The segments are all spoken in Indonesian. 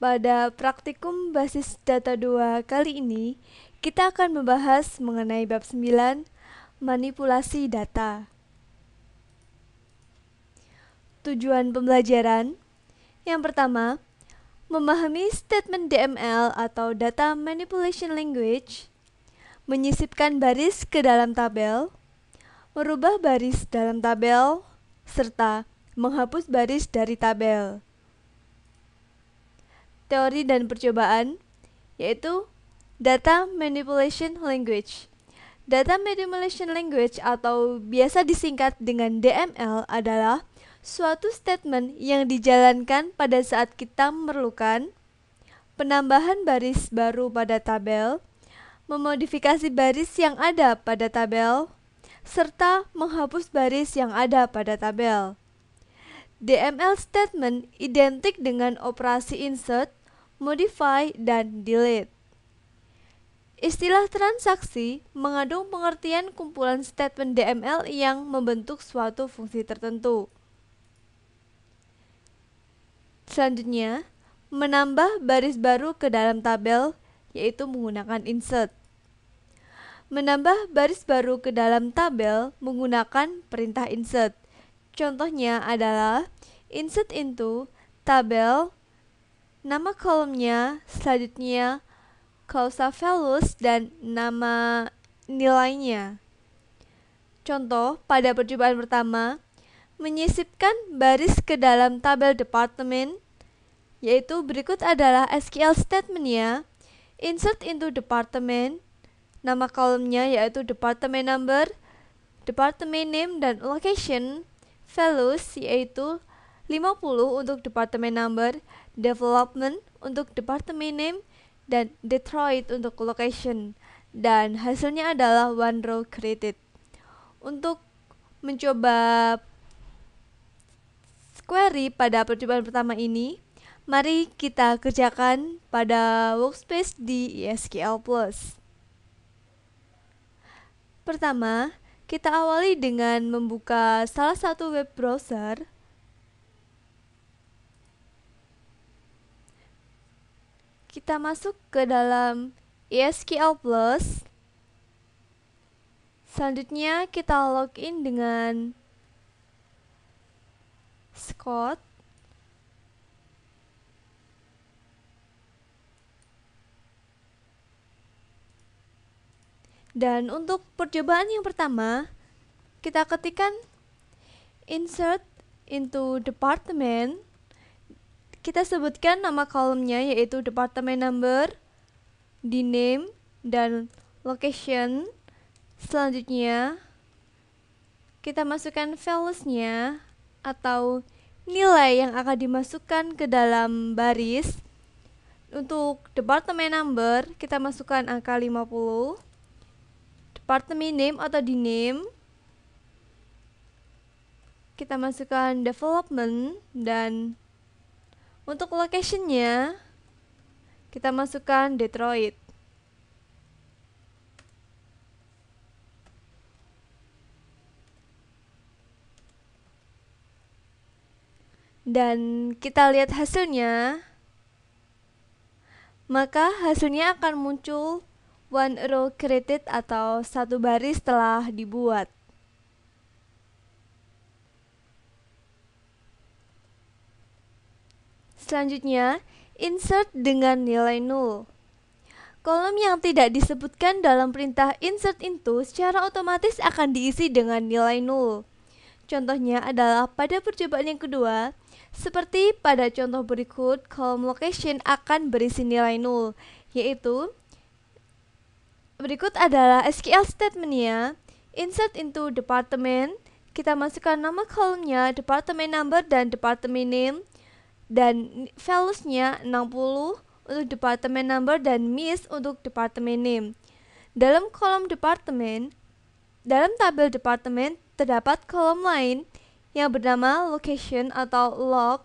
Pada praktikum basis data 2 kali ini, kita akan membahas mengenai bab 9, manipulasi data. Tujuan pembelajaran yang pertama, memahami statement DML atau Data Manipulation Language, menyisipkan baris ke dalam tabel, merubah baris dalam tabel, serta menghapus baris dari tabel. Teori dan percobaan, yaitu Data Manipulation Language. Data Manipulation Language atau biasa disingkat dengan DML adalah suatu statement yang dijalankan pada saat kita memerlukan penambahan baris baru pada tabel, memodifikasi baris yang ada pada tabel, serta menghapus baris yang ada pada tabel. DML statement identik dengan operasi insert, modify, dan delete. Istilah transaksi mengandung pengertian kumpulan statement DML yang membentuk suatu fungsi tertentu. Selanjutnya, menambah baris baru ke dalam tabel, yaitu menggunakan insert. Menambah baris baru ke dalam tabel menggunakan perintah insert. Contohnya adalah insert into tabel, nama kolomnya, selanjutnya causa values, dan nama nilainya. Contoh pada percobaan pertama, menyisipkan baris ke dalam tabel departemen, yaitu berikut adalah SQL statementnya: insert into department, nama kolomnya yaitu department number, department name, dan location, values yaitu 50 untuk department number, development untuk department name, dan Detroit untuk location, dan hasilnya adalah one row created. Untuk mencoba query pada percobaan pertama ini, mari kita kerjakan pada workspace di SQL+. Pertama, kita awali dengan membuka salah satu web browser. Kita masuk ke dalam SQL+. Selanjutnya kita login dengan Scott. Dan untuk percobaan yang pertama, kita ketikkan insert into department. Kita sebutkan nama kolomnya yaitu department number, di name, dan location. Selanjutnya kita masukkan values-nya atau nilai yang akan dimasukkan ke dalam baris. Untuk department number kita masukkan angka 50, department name atau di name kita masukkan development, dan untuk location-nya kita masukkan Detroit. Dan kita lihat hasilnya, maka hasilnya akan muncul one row created atau satu baris telah dibuat. Selanjutnya, insert dengan nilai 0. Kolom yang tidak disebutkan dalam perintah insert into secara otomatis akan diisi dengan nilai 0. Contohnya adalah pada percobaan yang kedua, seperti pada contoh berikut, kolom location akan berisi nilai 0, yaitu berikut adalah SQL statementnya: insert into department, kita masukkan nama kolomnya, department number, dan department name, dan values-nya 60 untuk department number dan miss untuk department name. Dalam kolom department, dalam tabel department terdapat kolom lain yang bernama location atau log,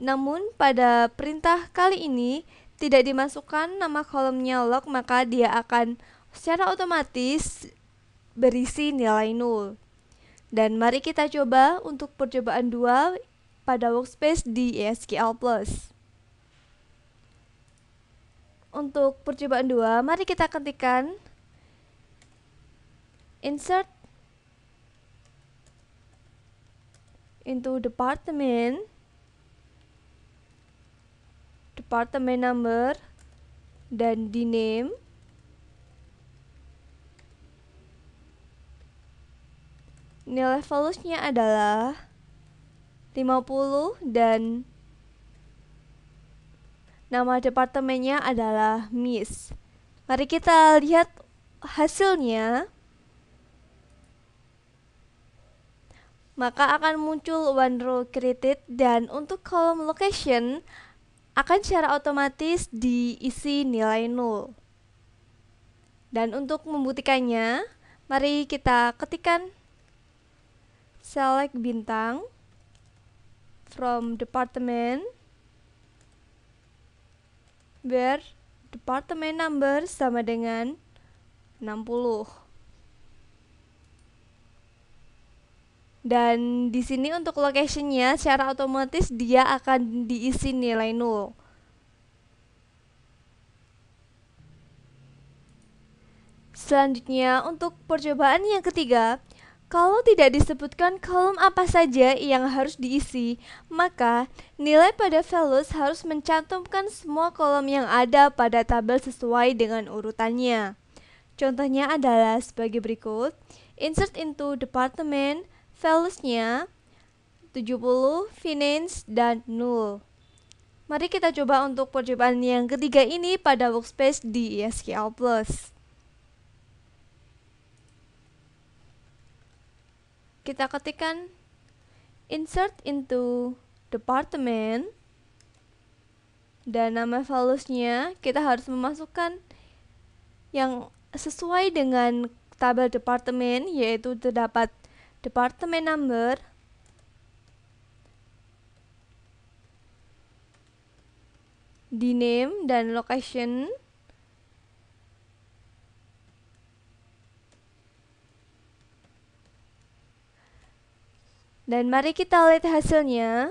namun pada perintah kali ini tidak dimasukkan nama kolomnya log, maka dia akan secara otomatis berisi nilai 0. Dan mari kita coba untuk percobaan 2 pada workspace di SQL+. Untuk percobaan 2, mari kita ketikkan insert into department number, dan di name. Nilai values-nya adalah 50 dan nama departemennya adalah Miss. Mari kita lihat hasilnya. Maka akan muncul one row created, dan untuk kolom location akan secara otomatis diisi nilai 0. Dan untuk membuktikannya, mari kita ketikkan select bintang from department where department number sama dengan 60. Dan di sini untuk location-nya secara otomatis dia akan diisi nilai 0. Selanjutnya untuk percobaan yang ketiga, kalau tidak disebutkan kolom apa saja yang harus diisi, maka nilai pada values harus mencantumkan semua kolom yang ada pada tabel sesuai dengan urutannya. Contohnya adalah sebagai berikut. Insert into department, values-nya 70, finance, dan 0. Mari kita coba untuk percobaan yang ketiga ini pada workspace di SQL+. Kita ketikkan insert into department, dan nama values-nya kita harus memasukkan yang sesuai dengan tabel departemen, yaitu terdapat department number, di name, dan location. Dan mari kita lihat hasilnya.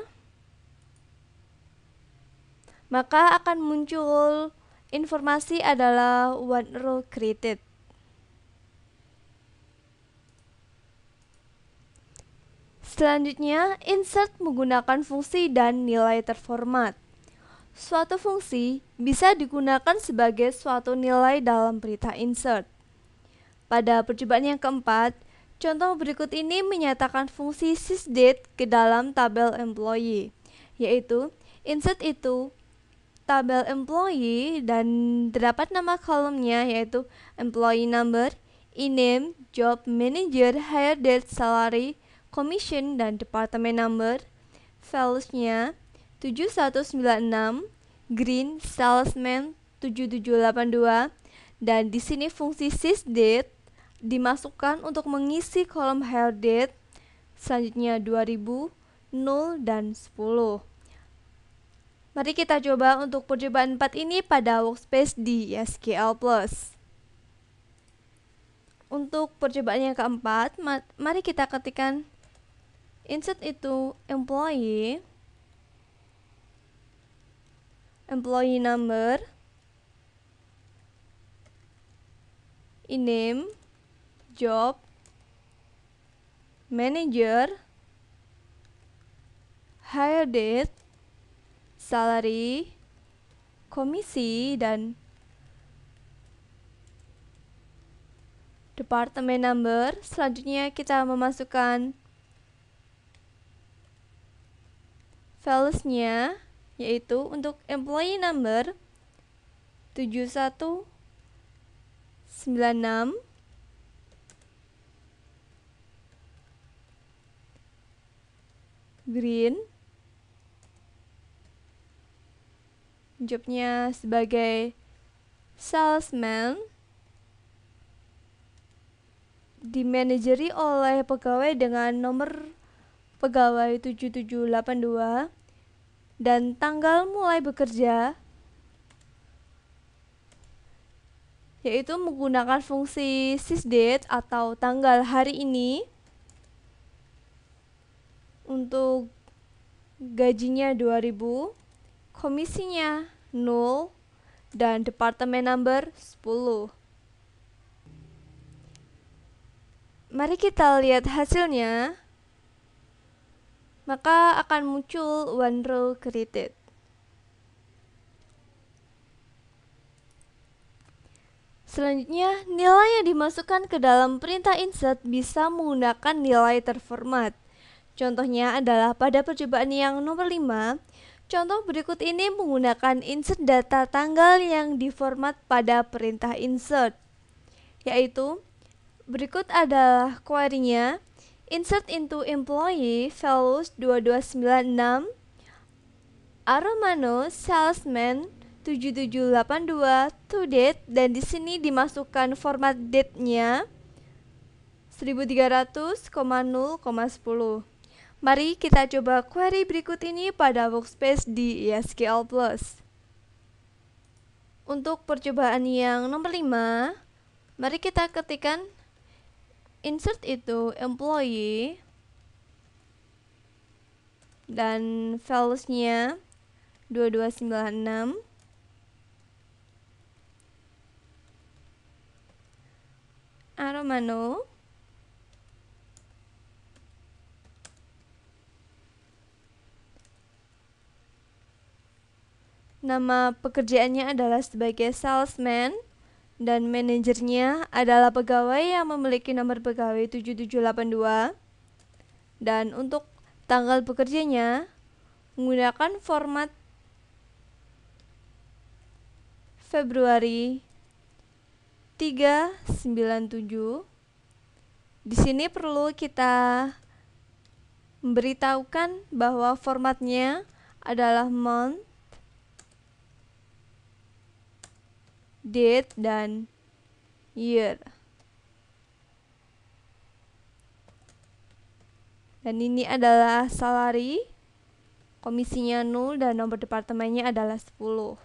Maka akan muncul informasi adalah one row created. Selanjutnya, insert menggunakan fungsi dan nilai terformat. Suatu fungsi bisa digunakan sebagai suatu nilai dalam perintah insert. Pada percobaan yang keempat, contoh berikut ini menyatakan fungsi sysdate ke dalam tabel employee, yaitu insert itu tabel employee, dan terdapat nama kolomnya yaitu employee number, e-name, job, manager, hire date, salary, commission, dan department number. Values-nya 7196, green, salesman 7782, dan di sini fungsi sysdate dimasukkan untuk mengisi kolom hire date. Selanjutnya 2000, 0, dan 10. Mari kita coba untuk percobaan 4 ini pada workspace di SQL+. Untuk percobaan yang keempat, mari kita ketikkan insert itu employee number, e-name, job, manager, hire date, salary, komisi, dan department number. Selanjutnya kita memasukkan values-nya, yaitu untuk employee number 7196, green, jobnya sebagai salesman, dimanajeri oleh pegawai dengan nomor pegawai 7782, dan tanggal mulai bekerja yaitu menggunakan fungsi sysdate atau tanggal hari ini. Untuk gajinya 2000, komisinya 0, dan departemen number 10. Mari kita lihat hasilnya. Maka akan muncul one row created. Selanjutnya, nilai yang dimasukkan ke dalam perintah insert bisa menggunakan nilai terformat. Contohnya adalah pada percobaan yang nomor 5, contoh berikut ini menggunakan insert data tanggal yang diformat pada perintah insert, yaitu berikut adalah query-nya, insert into employee values 2296, Aromano salesman 7782 to date, dan di sini dimasukkan format date-nya 1300,0,10. Mari kita coba query berikut ini pada workspace di SQL+. Untuk percobaan yang nomor 5, mari kita ketikkan insert itu employee dan values-nya 2296, Aromano, nama pekerjaannya adalah sebagai salesman, dan manajernya adalah pegawai yang memiliki nomor pegawai 7782. Dan untuk tanggal bekerjanya menggunakan format Februari 397. Di sini perlu kita memberitahukan bahwa formatnya adalah month, date, dan year. Dan ini adalah salary, komisinya 0, dan nomor departemennya adalah 10.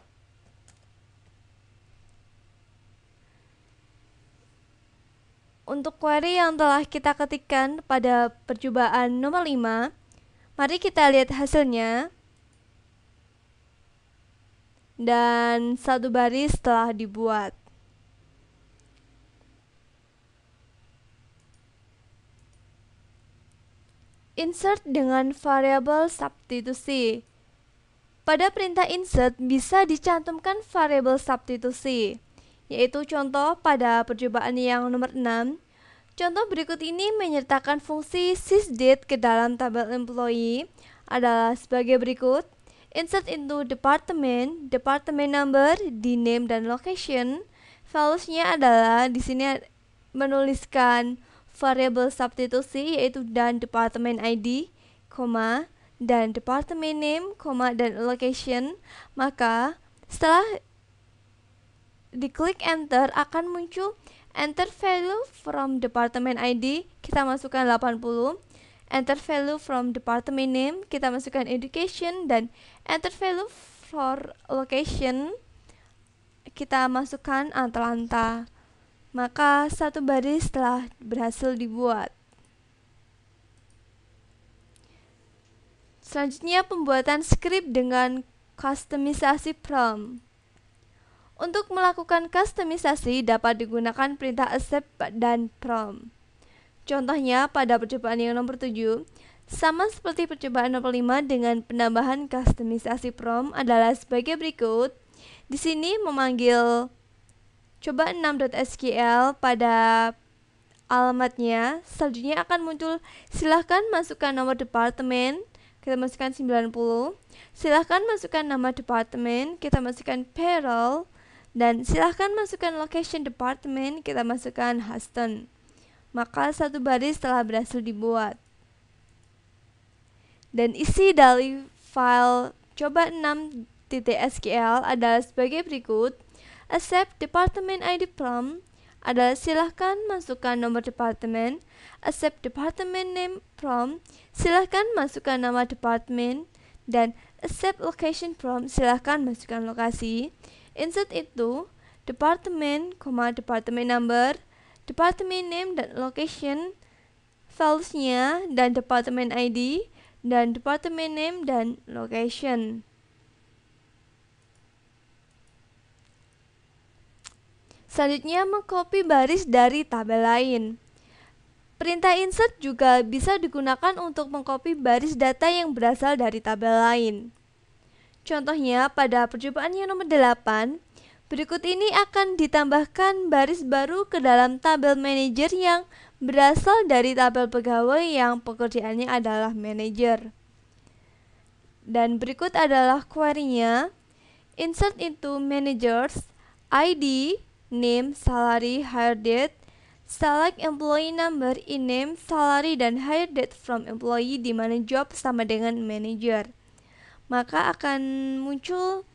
Untuk query yang telah kita ketikkan pada percobaan nomor 5, mari kita lihat hasilnya. Dan satu baris telah dibuat. Insert dengan variabel substitusi. Pada perintah insert bisa dicantumkan variabel substitusi, yaitu contoh pada percobaan yang nomor 6. Contoh berikut ini menyertakan fungsi sysdate ke dalam tabel employee adalah sebagai berikut. Insert into department, department number, di name dan location. Values-nya adalah di sini menuliskan variabel substitusi yaitu dan department ID, dan department name, dan location. Maka setelah diklik enter akan muncul enter value from department ID, kita masukkan 80. Enter value from department name, kita masukkan education, dan enter value for location, kita masukkan Atlanta. Maka satu baris telah berhasil dibuat. Selanjutnya pembuatan script dengan kustomisasi prompt. Untuk melakukan kustomisasi dapat digunakan perintah accept dan prompt. Contohnya pada percobaan yang nomor 7, sama seperti percobaan nomor 5 dengan penambahan kustomisasi prompt adalah sebagai berikut. Di sini memanggil coba6.sql pada alamatnya. Selanjutnya akan muncul silahkan masukkan nomor departemen, kita masukkan 90. Silahkan masukkan nama departemen, kita masukkan payroll. Dan silahkan masukkan location departemen, kita masukkan Houston. Maka satu baris telah berhasil dibuat. Dan isi dari file coba6.sql adalah sebagai berikut. Accept department ID prompt adalah silahkan masukkan nomor departemen. Accept department name prompt, silahkan masukkan nama departemen. Dan accept location prompt, silahkan masukkan lokasi. Insert itu departemen, department number, department name dan location, values-nya dan department ID, dan department name dan location. Selanjutnya, mengcopy baris dari tabel lain. Perintah insert juga bisa digunakan untuk mengcopy baris data yang berasal dari tabel lain. Contohnya, pada percobaan yang nomor 8, berikut ini akan ditambahkan baris baru ke dalam tabel manajer yang berasal dari tabel pegawai yang pekerjaannya adalah manajer. Dan berikut adalah query-nya. Insert into managers, ID, name, salary, hire date, select employee number in name, salary, dan hire date from employee di mana job sama dengan manager. Maka akan muncul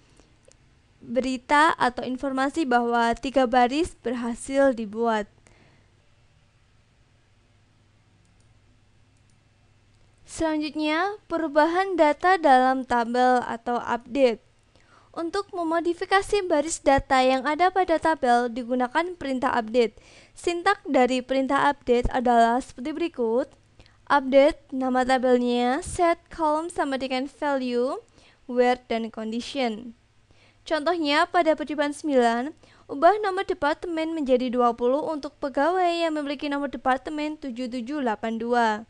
berita atau informasi bahwa 3 baris berhasil dibuat. Selanjutnya, perubahan data dalam tabel atau update. Untuk memodifikasi baris data yang ada pada tabel digunakan perintah update. Sintak dari perintah update adalah seperti berikut. Update nama tabelnya, set column sama dengan value, where, dan condition. Contohnya pada percobaan 9, ubah nomor departemen menjadi 20 untuk pegawai yang memiliki nomor departemen 7782.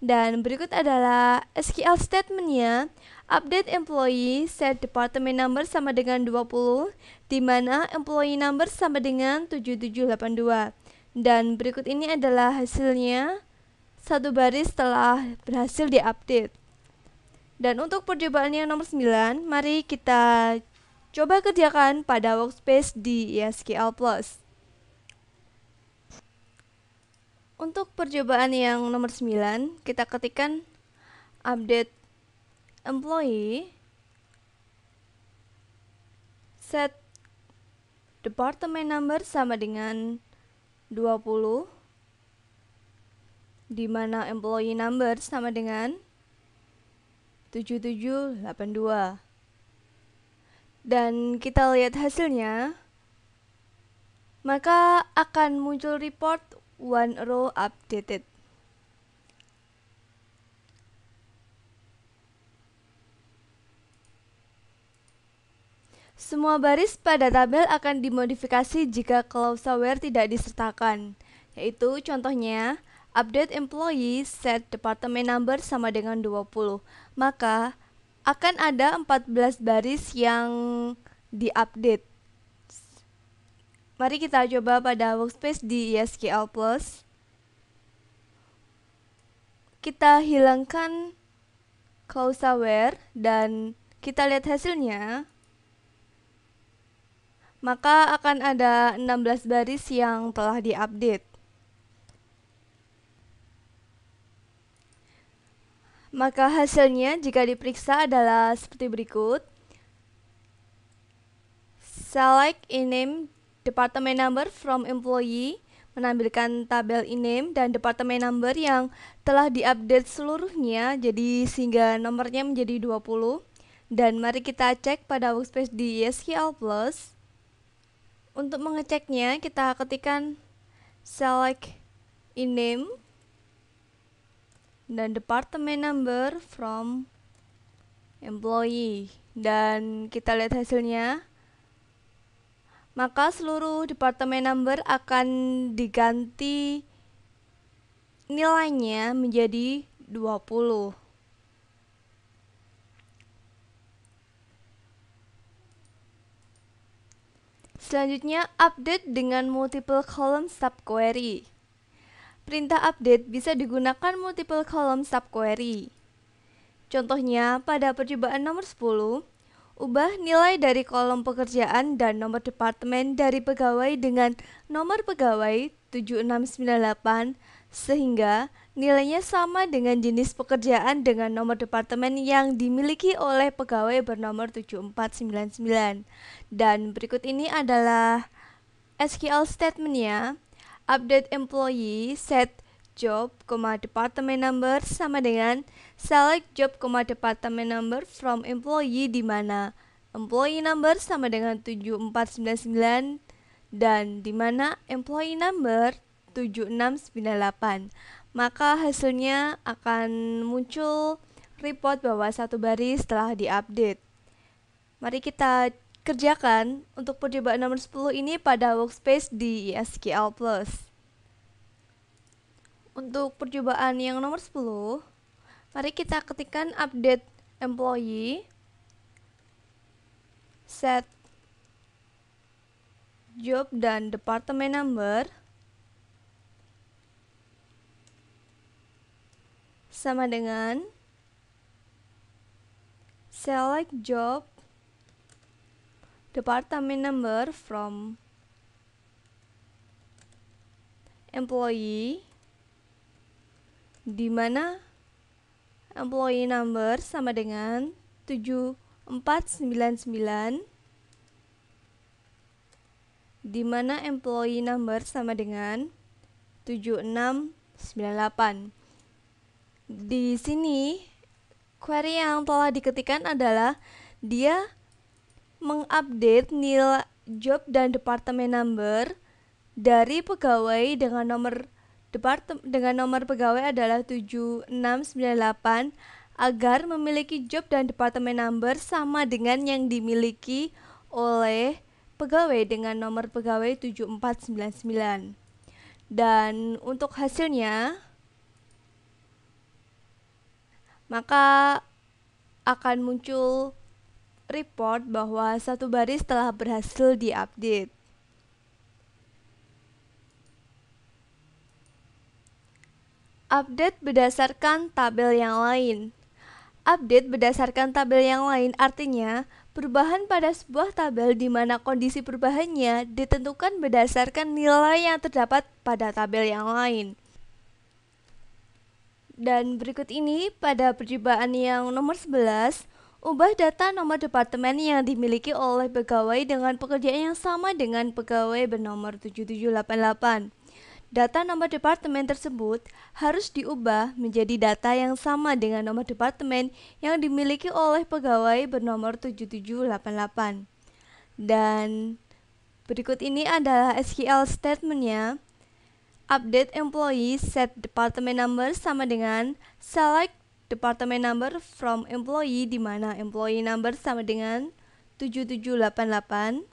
Dan berikut adalah SQL statementnya. Update employee, set department number sama dengan 20, di mana employee number sama dengan 7782. Dan berikut ini adalah hasilnya, satu baris telah berhasil diupdate. Dan untuk percobaan yang nomor 9, mari kita coba kerjakan pada workspace di SQL Plus. Untuk percobaan yang nomor 9, kita ketikkan update employee, set department number sama dengan 20, di mana employee number sama dengan 7782. Dan kita lihat hasilnya, maka akan muncul report one row updated. Semua baris pada tabel akan dimodifikasi jika klausa where tidak disertakan, yaitu contohnya update employee set department number sama dengan 20. Maka akan ada 14 baris yang diupdate. Mari kita coba pada workspace di SQL Plus. Kita hilangkan klausa where dan kita lihat hasilnya. Maka akan ada 16 baris yang telah diupdate. Maka hasilnya jika diperiksa adalah seperti berikut. Select in-name department number from employee, menampilkan tabel in-name dan department number yang telah diupdate seluruhnya, jadi sehingga nomornya menjadi 20. Dan mari kita cek pada workspace di SQL Plus. Untuk mengeceknya, kita ketikkan select in-name dan department number from employee. Dan kita lihat hasilnya. Maka seluruh department number akan diganti nilainya menjadi 20. Selanjutnya, update dengan multiple column subquery. Perintah update bisa digunakan multiple column subquery. Contohnya, pada percobaan nomor 10, ubah nilai dari kolom pekerjaan dan nomor departemen dari pegawai dengan nomor pegawai 7698 sehingga nilainya sama dengan jenis pekerjaan dengan nomor departemen yang dimiliki oleh pegawai bernomor 7499. Dan berikut ini adalah SQL statementnya. Update employee, set job, department number sama dengan select job, department number from employee di mana employee number sama dengan 7499 dan di mana employee number 7698. Maka hasilnya akan muncul report bahwa satu baris telah diupdate. Mari kita kerjakan untuk percobaan nomor 10 ini pada workspace di SQL+. Untuk percobaan yang nomor 10, mari kita ketikkan update employee, set job dan department number sama dengan select job department number from employee, di mana employee number sama dengan 7499, di mana employee number sama dengan 7698. Di sini query yang telah diketikkan adalah dia mengupdate nilai job dan department number dari pegawai dengan nomor pegawai adalah 7698 agar memiliki job dan department number sama dengan yang dimiliki oleh pegawai dengan nomor pegawai 7499. Dan untuk hasilnya, maka akan muncul report bahwa satu baris telah berhasil diupdate. Update berdasarkan tabel yang lain. Update berdasarkan tabel yang lain artinya perubahan pada sebuah tabel di mana kondisi perubahannya ditentukan berdasarkan nilai yang terdapat pada tabel yang lain. Dan berikut ini pada percobaan yang nomor 11, ubah data nomor departemen yang dimiliki oleh pegawai dengan pekerjaan yang sama dengan pegawai bernomor 7788. Data nomor departemen tersebut harus diubah menjadi data yang sama dengan nomor departemen yang dimiliki oleh pegawai bernomor 7788. Dan berikut ini adalah SQL statementnya. Update employee set department number sama dengan select department number from employee, di mana employee number sama dengan 7788.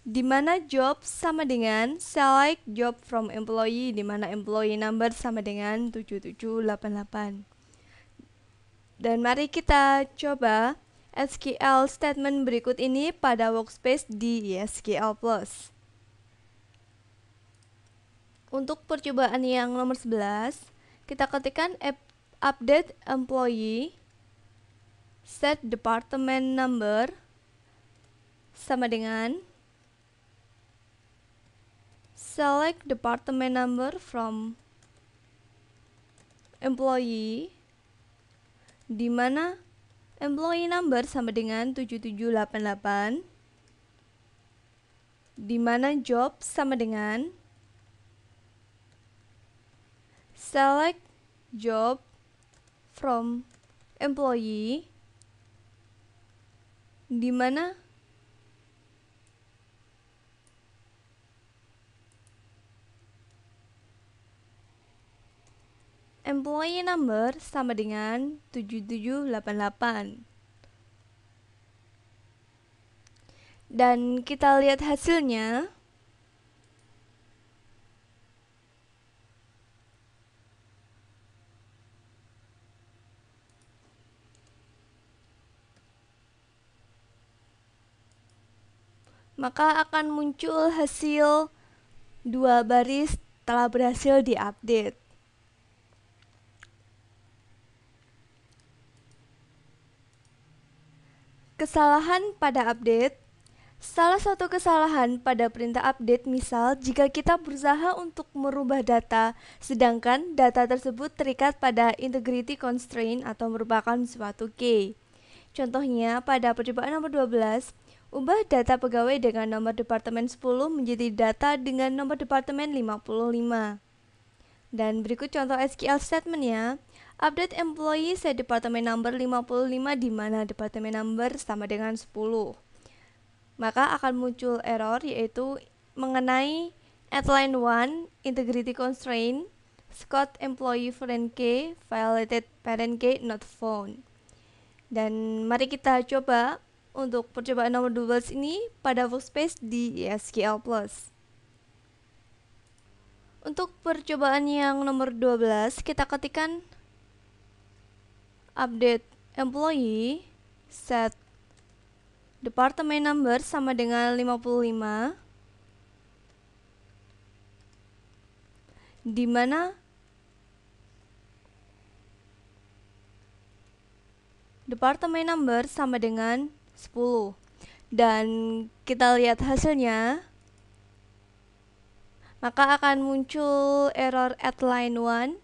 Di mana job sama dengan select job from employee, di mana employee number sama dengan 7788. Dan mari kita coba SQL statement berikut ini pada workspace di SQL+. Untuk percobaan yang nomor 11, kita ketikkan update employee set department number sama dengan select department number from employee, di mana employee number sama dengan 7788, di mana job sama dengan select job from employee, di mana employee number sama dengan 7788. Dan kita lihat hasilnya. Maka akan muncul hasil 2 baris telah berhasil diupdate. Kesalahan pada update. Salah satu kesalahan pada perintah update misal jika kita berusaha untuk merubah data sedangkan data tersebut terikat pada integrity constraint atau merupakan suatu key. Contohnya pada percobaan nomor 12, ubah data pegawai dengan nomor departemen 10 menjadi data dengan nomor departemen 55. Dan berikut contoh SQL statementnya. Update employee set department number 55, di mana department number sama dengan 10. Maka akan muncul error yaitu mengenai at line 1 integrity constraint Scott employee foreign key violated parent key not found. Dan mari kita coba untuk percobaan nomor 12 ini pada workspace di SQL+. Untuk percobaan yang nomor 12, kita ketikkan update employee set department number sama dengan 55, di mana department number sama dengan 10. Dan kita lihat hasilnya, maka akan muncul error at line 1,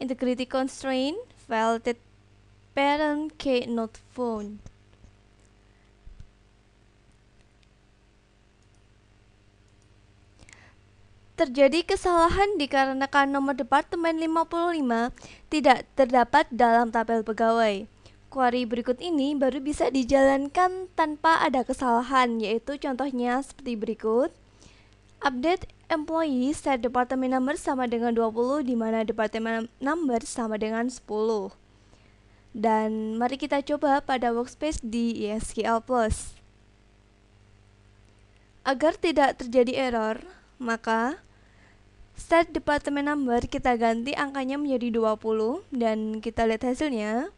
integrity constraint, validated parent key not found. Terjadi kesalahan dikarenakan nomor departemen 55 tidak terdapat dalam tabel pegawai. Query berikut ini baru bisa dijalankan tanpa ada kesalahan, yaitu contohnya seperti berikut. Update employee set department number sama dengan 20, di mana department number sama dengan 10. Dan mari kita coba pada workspace di SQL+. Agar tidak terjadi error, maka set department number kita ganti angkanya menjadi 20 dan kita lihat hasilnya.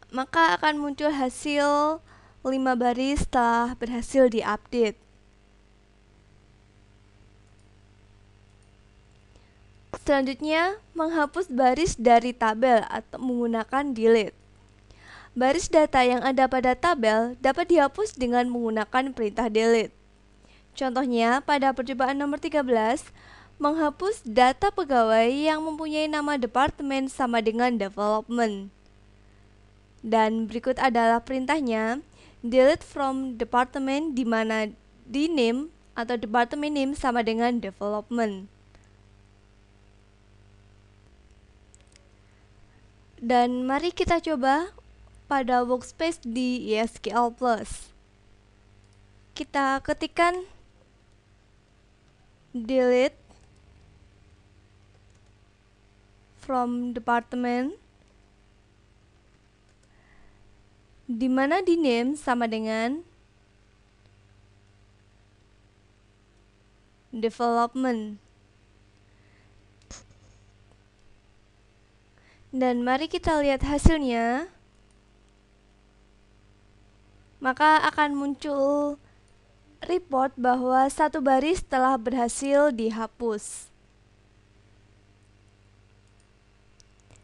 Maka akan muncul hasil 5 baris setelah berhasil diupdate. Selanjutnya, menghapus baris dari tabel atau menggunakan delete. Baris data yang ada pada tabel dapat dihapus dengan menggunakan perintah delete. Contohnya, pada percobaan nomor 13, menghapus data pegawai yang mempunyai nama departemen sama dengan development. Dan berikut adalah perintahnya, delete from department, di mana di name atau department name sama dengan development. Dan mari kita coba pada workspace di SQL+. Kita ketikkan delete from department, di mana di name sama dengan development. Dan mari kita lihat hasilnya. Maka akan muncul report bahwa satu baris telah berhasil dihapus.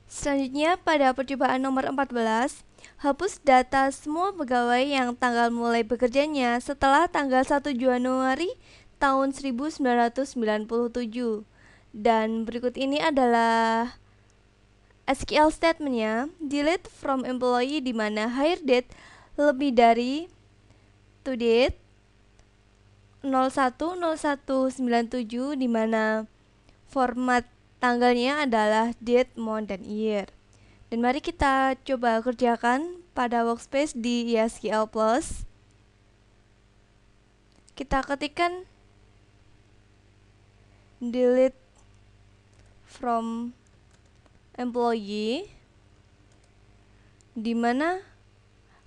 Selanjutnya, pada percobaan nomor 14, hapus data semua pegawai yang tanggal mulai bekerjanya setelah tanggal 1 Januari tahun 1997. Dan berikut ini adalah SQL statementnya, delete from employee, di mana hire date lebih dari to date 01/01/97, di mana format tanggalnya adalah date, month, dan year. Dan mari kita coba kerjakan pada workspace di SQL+. Kita ketikkan delete from employee, di mana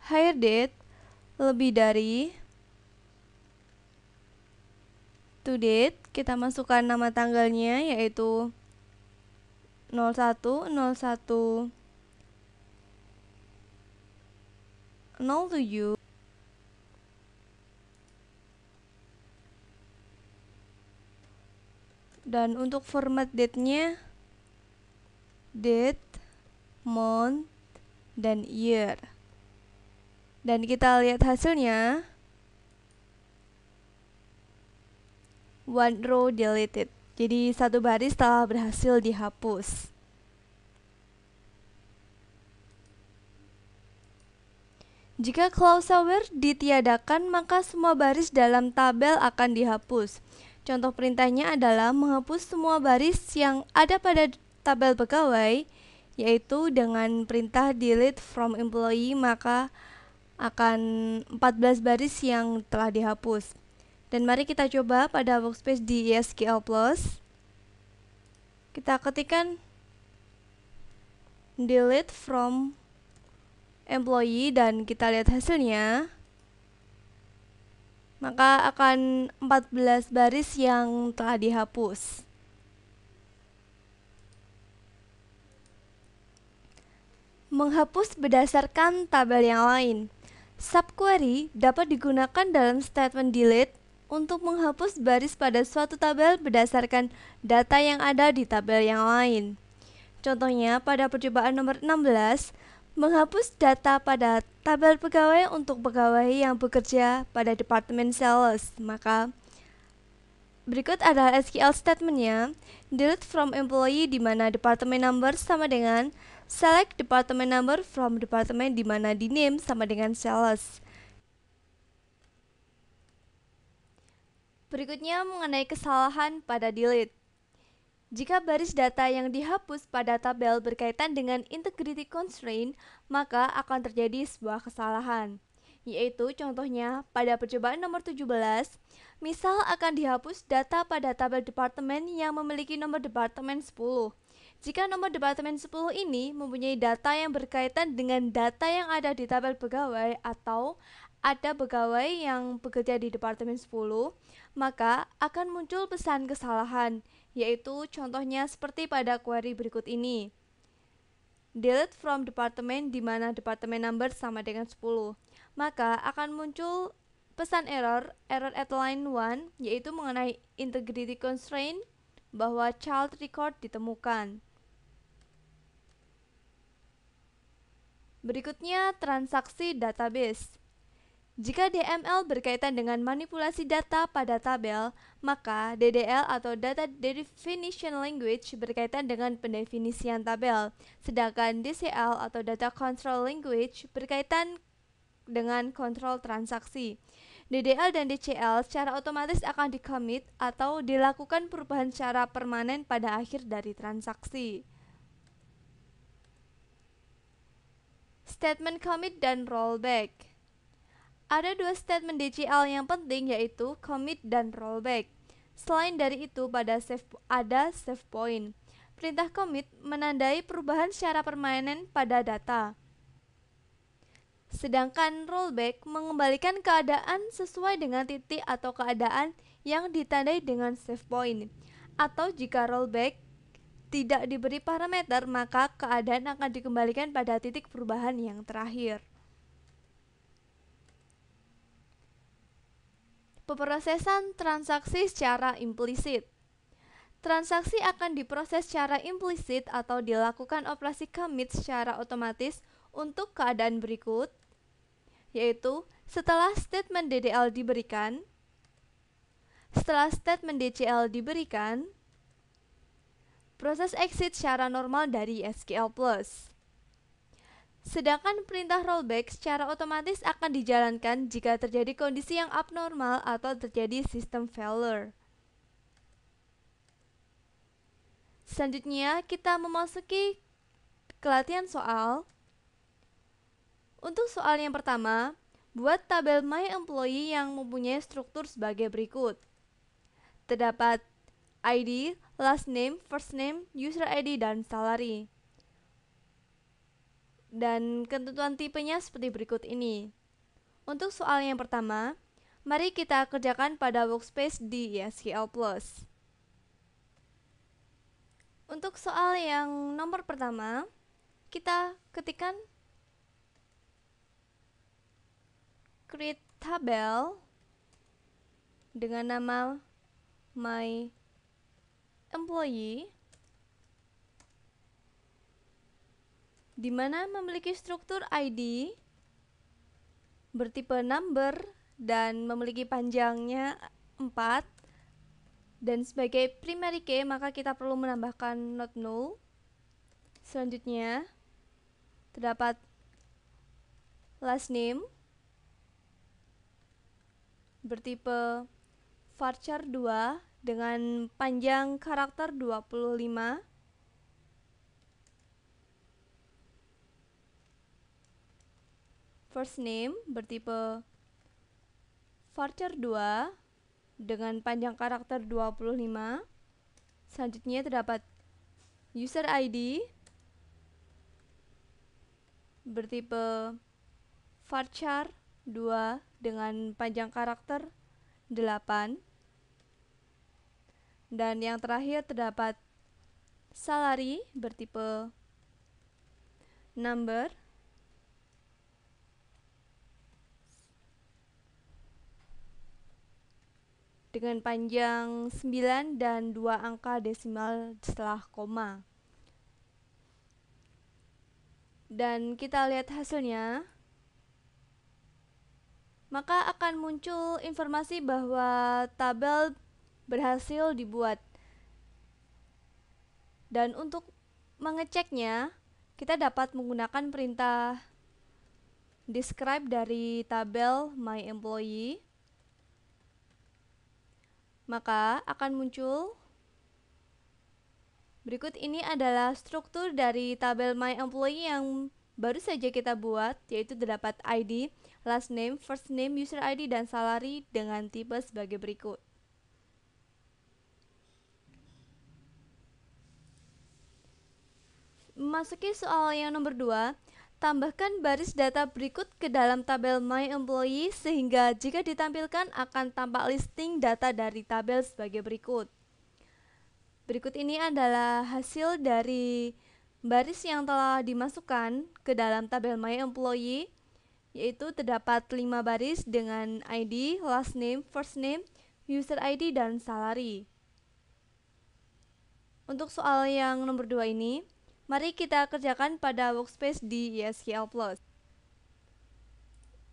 hire date lebih dari to date. Kita masukkan nama tanggalnya, yaitu 01/01/07. Dan untuk format date-nya date, month, dan year. Dan kita lihat hasilnya, one row deleted. Jadi satu baris telah berhasil dihapus. Jika clause aware ditiadakan, maka semua baris dalam tabel akan dihapus. Contoh perintahnya adalah menghapus semua baris yang ada pada tabel pegawai, yaitu dengan perintah delete from employee, maka akan 14 baris yang telah dihapus. Dan mari kita coba pada workspace di SQL+. Kita ketikkan delete from employee dan kita lihat hasilnya, maka akan 14 baris yang telah dihapus. Menghapus berdasarkan tabel yang lain. Subquery dapat digunakan dalam statement delete untuk menghapus baris pada suatu tabel berdasarkan data yang ada di tabel yang lain. Contohnya pada percobaan nomor 16, menghapus data pada tabel pegawai untuk pegawai yang bekerja pada Departemen Sales. Maka berikut adalah SQL statementnya. Delete from employee di mana department number sama dengan select department number from department di mana di name sama dengan sales. Berikutnya mengenai kesalahan pada delete. Jika baris data yang dihapus pada tabel berkaitan dengan integrity constraint, maka akan terjadi sebuah kesalahan. Yaitu contohnya pada percobaan nomor 17, misal akan dihapus data pada tabel departemen yang memiliki nomor departemen 10. Jika nomor departemen 10 ini mempunyai data yang berkaitan dengan data yang ada di tabel pegawai atau ada pegawai yang bekerja di departemen 10, maka akan muncul pesan kesalahan, yaitu contohnya seperti pada query berikut ini. Delete from department di mana department number sama dengan 10. Maka akan muncul pesan error at line 1, yaitu mengenai integrity constraint bahwa child record ditemukan. Berikutnya, transaksi database. Jika DML berkaitan dengan manipulasi data pada tabel, maka DDL atau Data Definition Language berkaitan dengan pendefinisian tabel, sedangkan DCL atau Data Control Language berkaitan dengan kontrol transaksi. DDL dan DCL secara otomatis akan di-commit atau dilakukan perubahan secara permanen pada akhir dari transaksi. Statement commit dan rollback. Ada dua statement DCL yang penting, yaitu commit dan rollback. Selain dari itu, ada save point. Perintah commit menandai perubahan secara permanen pada data. Sedangkan rollback mengembalikan keadaan sesuai dengan titik atau keadaan yang ditandai dengan save point. Atau jika rollback tidak diberi parameter, maka keadaan akan dikembalikan pada titik perubahan yang terakhir. Pemrosesan transaksi secara implisit. Transaksi akan diproses secara implisit atau dilakukan operasi commit secara otomatis untuk keadaan berikut, yaitu setelah statement DDL diberikan, setelah statement DCL diberikan, proses exit secara normal dari SQL+. Sedangkan perintah rollback secara otomatis akan dijalankan jika terjadi kondisi yang abnormal atau terjadi system failure. Selanjutnya kita memasuki kelatihan soal. Untuk soal yang pertama, buat tabel My Employee yang mempunyai struktur sebagai berikut. Terdapat ID, last name, first name, user ID, dan salary. Dan ketentuan tipenya seperti berikut ini. Untuk soal yang pertama, mari kita kerjakan pada workspace di SQL+. Untuk soal yang nomor pertama, kita ketikkan create tabel dengan nama My Employee, di mana memiliki struktur ID bertipe number dan memiliki panjangnya 4, dan sebagai primary key maka kita perlu menambahkan not null. Selanjutnya terdapat last name bertipe varchar 2 dengan panjang karakter 25. First name bertipe varchar 2 dengan panjang karakter 25. Selanjutnya terdapat user ID bertipe varchar 2 dengan panjang karakter 8. Dan yang terakhir terdapat salary bertipe number dengan panjang 9 dan 2 angka desimal setelah koma. Dan kita lihat hasilnya, maka akan muncul informasi bahwa tabel berhasil dibuat. Dan untuk mengeceknya, kita dapat menggunakan perintah describe dari tabel my employee. Maka akan muncul berikut ini adalah struktur dari tabel my employee yang baru saja kita buat, yaitu terdapat ID, last name, first name, user ID, dan salary dengan tipe sebagai berikut. Memasuki soal yang nomor 2, tambahkan baris data berikut ke dalam tabel my employee sehingga jika ditampilkan akan tampak listing data dari tabel sebagai berikut. Berikut ini adalah hasil dari baris yang telah dimasukkan ke dalam tabel my employee, yaitu terdapat 5 baris dengan ID, last name, first name, user ID, dan salary. Untuk soal yang nomor 2 ini, mari kita kerjakan pada workspace di ESQL+.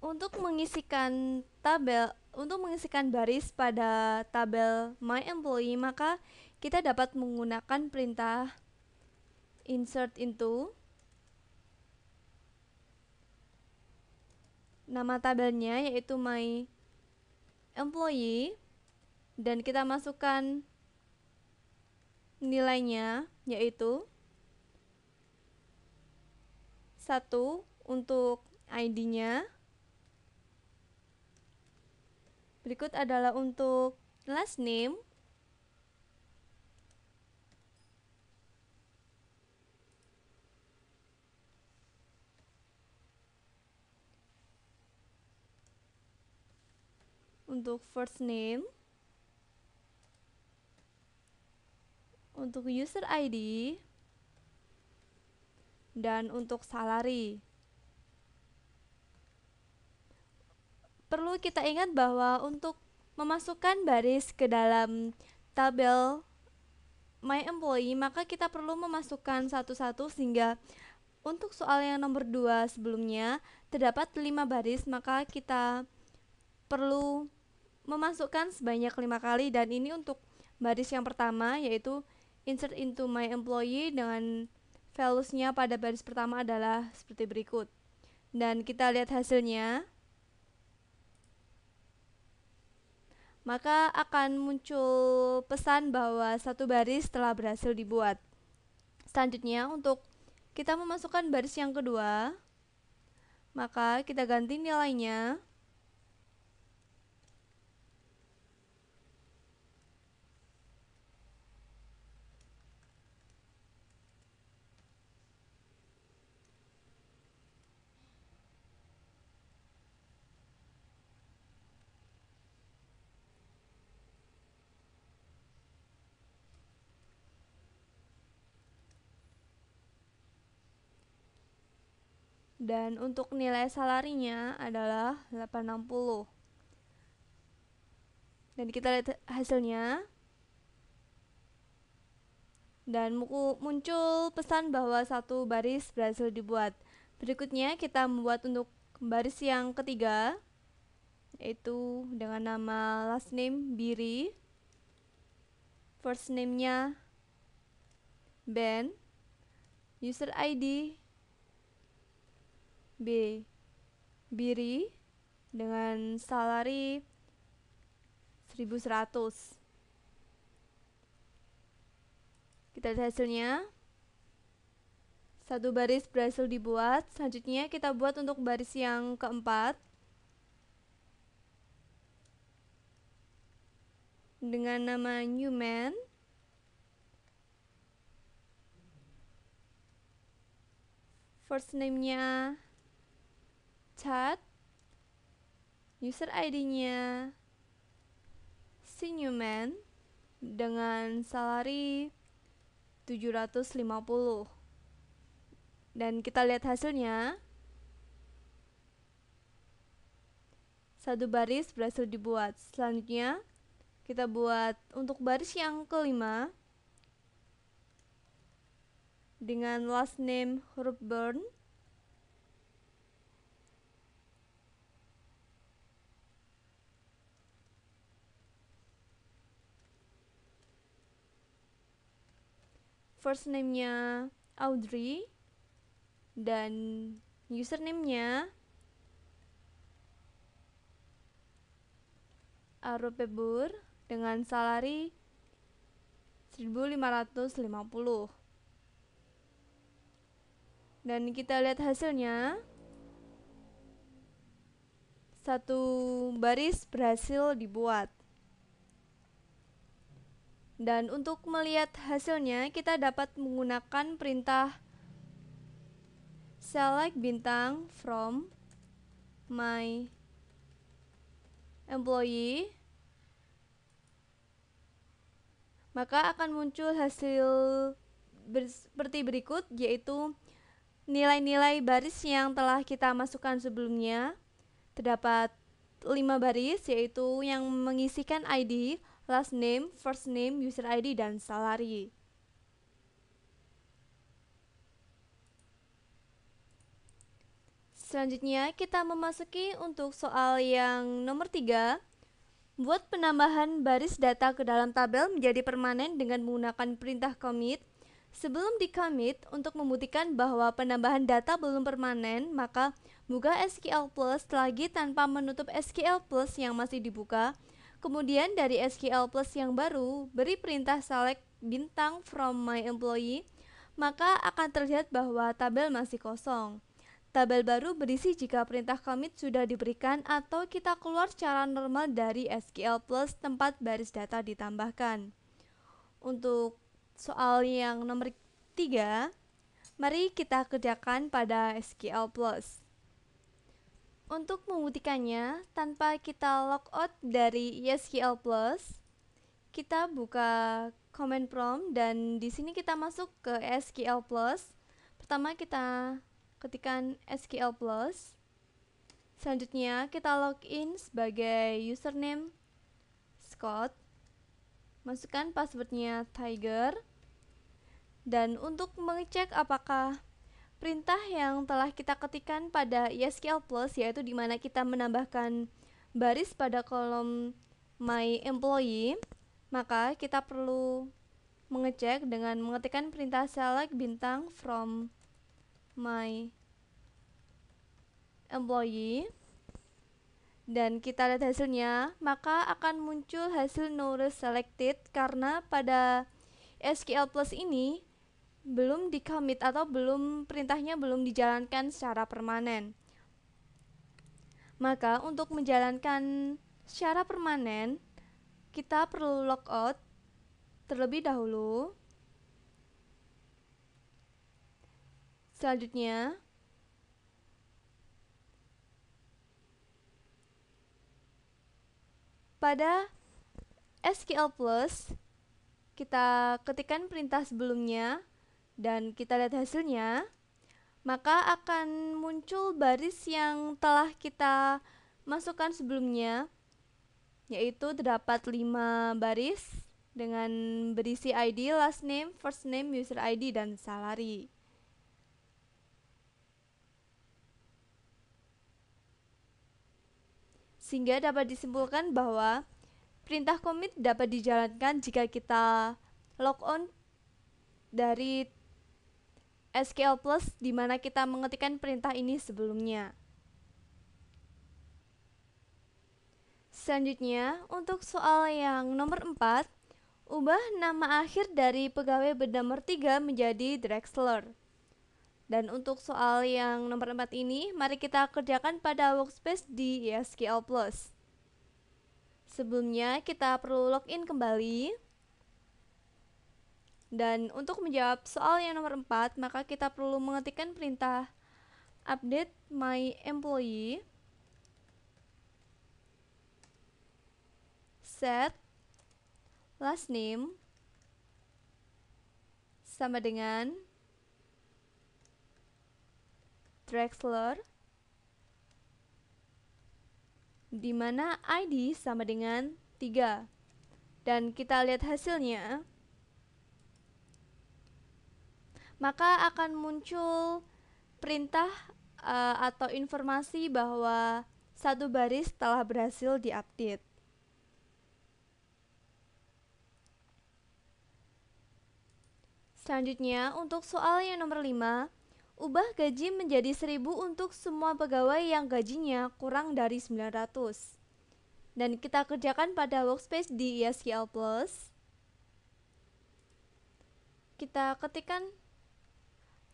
Untuk mengisikan baris pada tabel my employee, maka kita dapat menggunakan perintah insert into nama tabelnya, yaitu my employee, dan kita masukkan nilainya, yaitu 1 untuk ID-nya. Berikut adalah untuk last name, untuk first name, untuk user ID, dan untuk salary. Perlu kita ingat bahwa untuk memasukkan baris ke dalam tabel my employee, maka kita perlu memasukkan satu-satu, sehingga untuk soal yang nomor 2 sebelumnya terdapat 5 baris, maka kita perlu memasukkan sebanyak 5 kali. Dan ini untuk baris yang pertama, yaitu insert into my employee dengan values-nya pada baris pertama adalah seperti berikut. Dan kita lihat hasilnya, maka akan muncul pesan bahwa satu baris telah berhasil dibuat. Selanjutnya, untuk kita memasukkan baris yang kedua, maka kita ganti nilainya. Dan untuk nilai salarinya adalah 860. Dan kita lihat hasilnya. Dan muncul pesan bahwa satu baris berhasil dibuat. Berikutnya kita membuat untuk baris yang ketiga, yaitu dengan nama last name Biri, first name-nya Ben, user ID Biri, dengan salary 1100. Kita lihat hasilnya. Satu baris berhasil dibuat. Selanjutnya kita buat untuk baris yang keempat dengan nama Newman, first name-nya Chat, user ID-nya si Newman dengan salary 750. Dan kita lihat hasilnya. Satu baris berhasil dibuat. Selanjutnya kita buat untuk baris yang kelima dengan last name huruf Burn. First name-nya Audrey dan username-nya Aropebur dengan salary 1550. Dan kita lihat hasilnya. Satu baris berhasil dibuat. Dan untuk melihat hasilnya, kita dapat menggunakan perintah select bintang from my employee. Maka akan muncul hasil seperti berikut, yaitu nilai-nilai baris yang telah kita masukkan sebelumnya. Terdapat 5 baris, yaitu yang mengisikan ID, last name, first name, user ID, dan salary. Selanjutnya kita memasuki untuk soal yang nomor 3. Buat penambahan baris data ke dalam tabel menjadi permanen dengan menggunakan perintah commit. Sebelum di-commit, untuk membuktikan bahwa penambahan data belum permanen, maka buka SQL Plus lagi tanpa menutup SQL Plus yang masih dibuka. Kemudian dari SQL Plus yang baru, beri perintah select bintang from my employee, maka akan terlihat bahwa tabel masih kosong. Tabel baru berisi jika perintah commit sudah diberikan atau kita keluar secara normal dari SQL Plus tempat baris data ditambahkan. Untuk soal yang nomor 3, mari kita kerjakan pada SQL Plus. Untuk membuktikannya, tanpa kita logout dari SQL Plus, kita buka command prompt dan di sini kita masuk ke SQL Plus. Pertama kita ketikkan SQL Plus. Selanjutnya kita login sebagai username Scott. Masukkan passwordnya Tiger. Dan untuk mengecek apakah perintah yang telah kita ketikkan pada SQL Plus, yaitu dimana kita menambahkan baris pada kolom my employee, maka kita perlu mengecek dengan mengetikkan perintah select bintang from my employee. Dan kita lihat hasilnya, maka akan muncul hasil no rows selected karena pada SQL Plus ini belum di-commit atau perintahnya belum dijalankan secara permanen. Maka untuk menjalankan secara permanen, kita perlu logout terlebih dahulu. Selanjutnya, pada SQL Plus, kita ketikkan perintah sebelumnya dan kita lihat hasilnya, maka akan muncul baris yang telah kita masukkan sebelumnya, yaitu terdapat 5 baris dengan berisi ID, last name, first name, user ID, dan salary. Sehingga dapat disimpulkan bahwa perintah commit dapat dijalankan jika kita log on dari SQL Plus di mana kita mengetikkan perintah ini sebelumnya. Selanjutnya, untuk soal yang nomor 4, ubah nama akhir dari pegawai bernomor 3 menjadi Drexler. Dan untuk soal yang nomor 4 ini, mari kita kerjakan pada workspace di SQL Plus. Sebelumnya kita perlu login kembali. Dan untuk menjawab soal yang nomor 4, maka kita perlu mengetikkan perintah update my employee, set last name sama dengan Drexler, di mana ID sama dengan 3. Dan kita lihat hasilnya, maka akan muncul perintah atau informasi bahwa satu baris telah berhasil diupdate. Selanjutnya, untuk soal yang nomor 5, ubah gaji menjadi 1.000 untuk semua pegawai yang gajinya kurang dari 900. Dan kita kerjakan pada workspace di SQL+. Kita ketikkan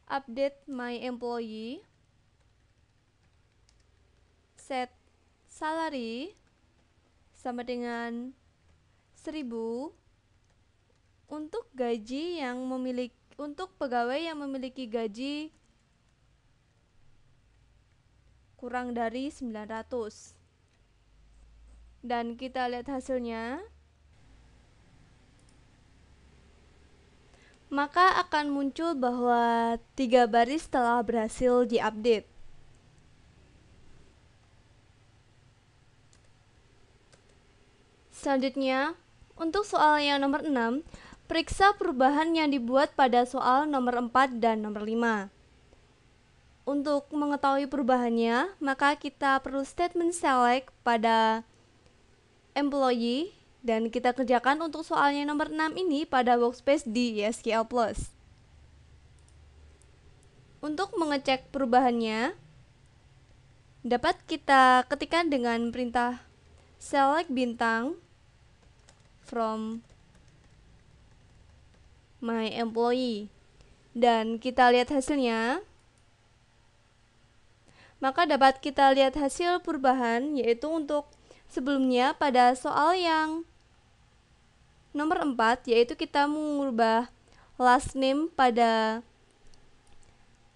update my employee, set salary sama dengan 1.000 untuk gaji yang untuk pegawai yang memiliki gaji kurang dari 900. Dan kita lihat hasilnya, maka akan muncul bahwa 3 baris telah berhasil diupdate. Selanjutnya, untuk soal yang nomor 6, periksa perubahan yang dibuat pada soal nomor 4 dan nomor 5. Untuk mengetahui perubahannya, maka kita perlu statement select pada employee, dan kita kerjakan untuk soalnya nomor 6 ini pada workspace di SQL+. Untuk mengecek perubahannya, dapat kita ketikkan dengan perintah select bintang from my employee, dan kita lihat hasilnya. Maka dapat kita lihat hasil perubahan, yaitu untuk sebelumnya pada soal yang nomor 4, yaitu kita mengubah last name pada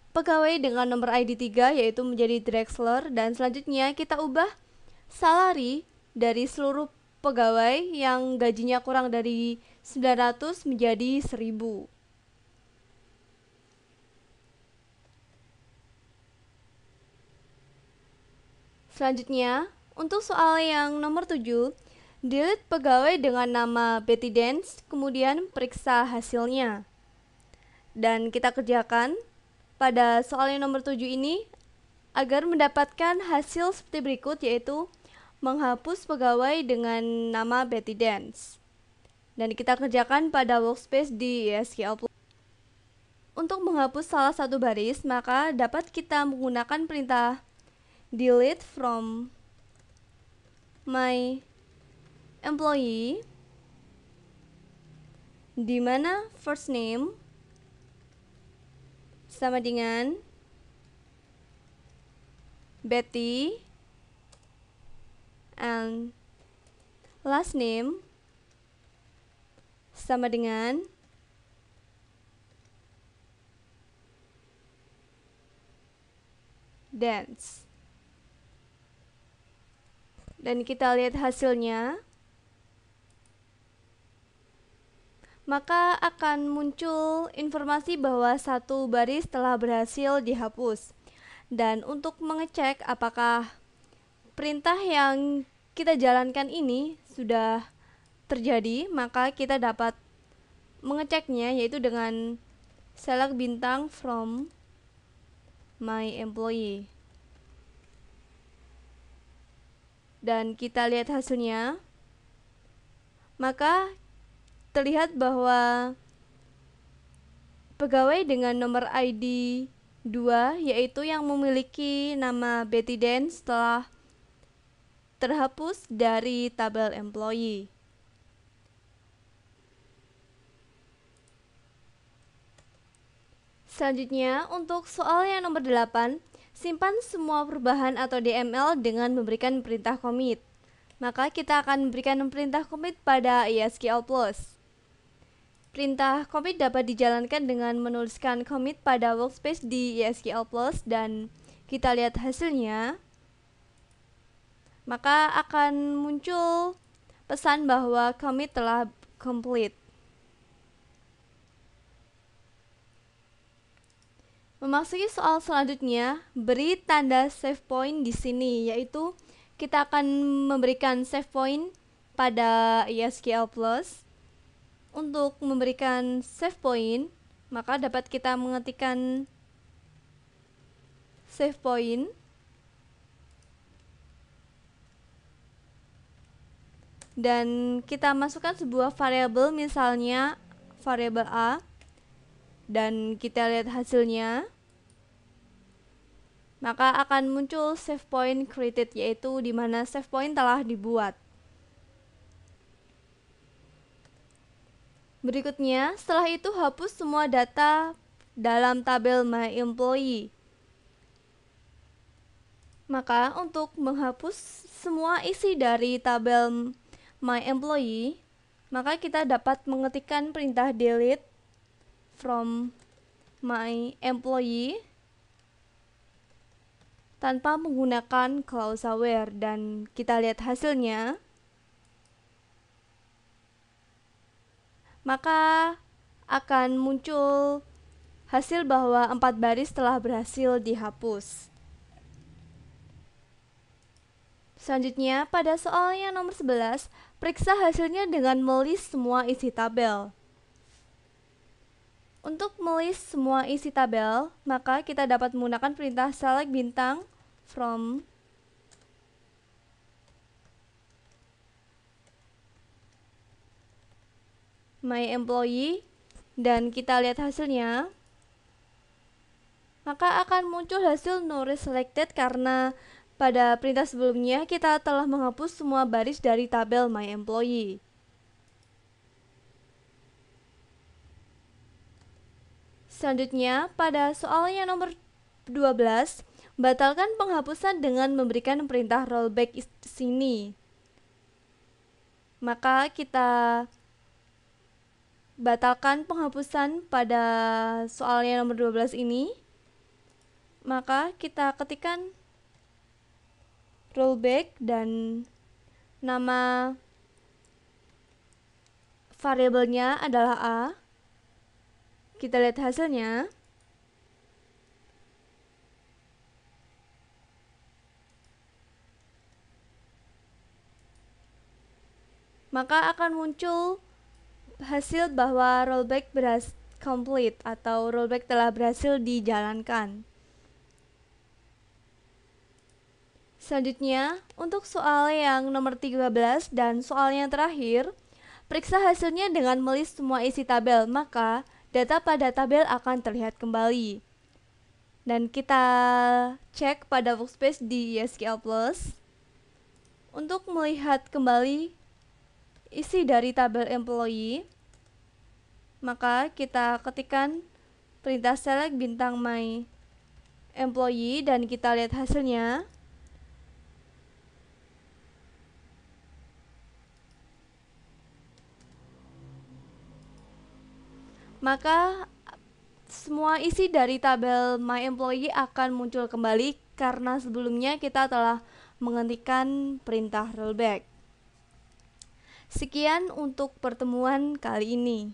pegawai dengan nomor ID 3, yaitu menjadi Drexler, dan selanjutnya kita ubah salary dari seluruh pegawai yang gajinya kurang dari 900 menjadi 1.000. Selanjutnya, untuk soal yang nomor 7, delete pegawai dengan nama Betty Dance, kemudian periksa hasilnya. Dan kita kerjakan pada soal yang nomor 7 ini agar mendapatkan hasil seperti berikut, yaitu menghapus pegawai dengan nama Betty Dance. Dan kita kerjakan pada workspace di SQL+. Untuk menghapus salah satu baris, maka dapat kita menggunakan perintah delete from my employee, di mana first name sama dengan Betty and last name sama dengan Dance. Dan kita lihat hasilnya, maka akan muncul informasi bahwa satu baris telah berhasil dihapus. Dan untuk mengecek apakah perintah yang kita jalankan ini sudah terjadi, maka kita dapat mengeceknya, yaitu dengan select bintang from my employee. Dan kita lihat hasilnya, maka terlihat bahwa pegawai dengan nomor ID 2, yaitu yang memiliki nama Betty Dance, telah terhapus dari tabel employee. Selanjutnya, untuk soal yang nomor 8, simpan semua perubahan atau DML dengan memberikan perintah commit. Maka kita akan memberikan perintah commit pada SQL+. Perintah commit dapat dijalankan dengan menuliskan commit pada workspace di SQL+, dan kita lihat hasilnya, maka akan muncul pesan bahwa commit telah complete. Memasuki soal selanjutnya, beri tanda save point di sini, yaitu kita akan memberikan save point pada SQL Plus. Untuk memberikan save point, maka dapat kita mengetikkan save point dan kita masukkan sebuah variabel, misalnya variabel A, dan kita lihat hasilnya, maka akan muncul save point created, yaitu di mana save point telah dibuat. Berikutnya, setelah itu hapus semua data dalam tabel My Employee. Maka untuk menghapus semua isi dari tabel My Employee, maka kita dapat mengetikkan perintah delete from My Employee tanpa menggunakan clause where, dan kita lihat hasilnya, maka akan muncul hasil bahwa 4 baris telah berhasil dihapus. Selanjutnya, pada soal yang nomor 11, periksa hasilnya dengan melist semua isi tabel. Untuk melist semua isi tabel, maka kita dapat menggunakan perintah select bintang from My Employee, dan kita lihat hasilnya, maka akan muncul hasil no row selected karena pada perintah sebelumnya kita telah menghapus semua baris dari tabel My Employee. Selanjutnya, pada soal yang nomor 12, batalkan penghapusan dengan memberikan perintah rollback sini. Maka kita batalkan penghapusan pada soal yang nomor 12 ini. Maka kita ketikkan rollback dan nama variabelnya adalah A. Kita lihat hasilnya. Maka akan muncul hasil bahwa rollback complete atau rollback telah berhasil dijalankan. Selanjutnya, untuk soal yang nomor 13 dan soal yang terakhir, periksa hasilnya dengan melist semua isi tabel, maka data pada tabel akan terlihat kembali. Dan kita cek pada workspace di SQL Plus. Untuk melihat kembali isi dari tabel employee, maka kita ketikkan perintah select bintang My Employee dan kita lihat hasilnya. Maka semua isi dari tabel My Employee akan muncul kembali karena sebelumnya kita telah mengetikkan perintah rollback. Sekian untuk pertemuan kali ini.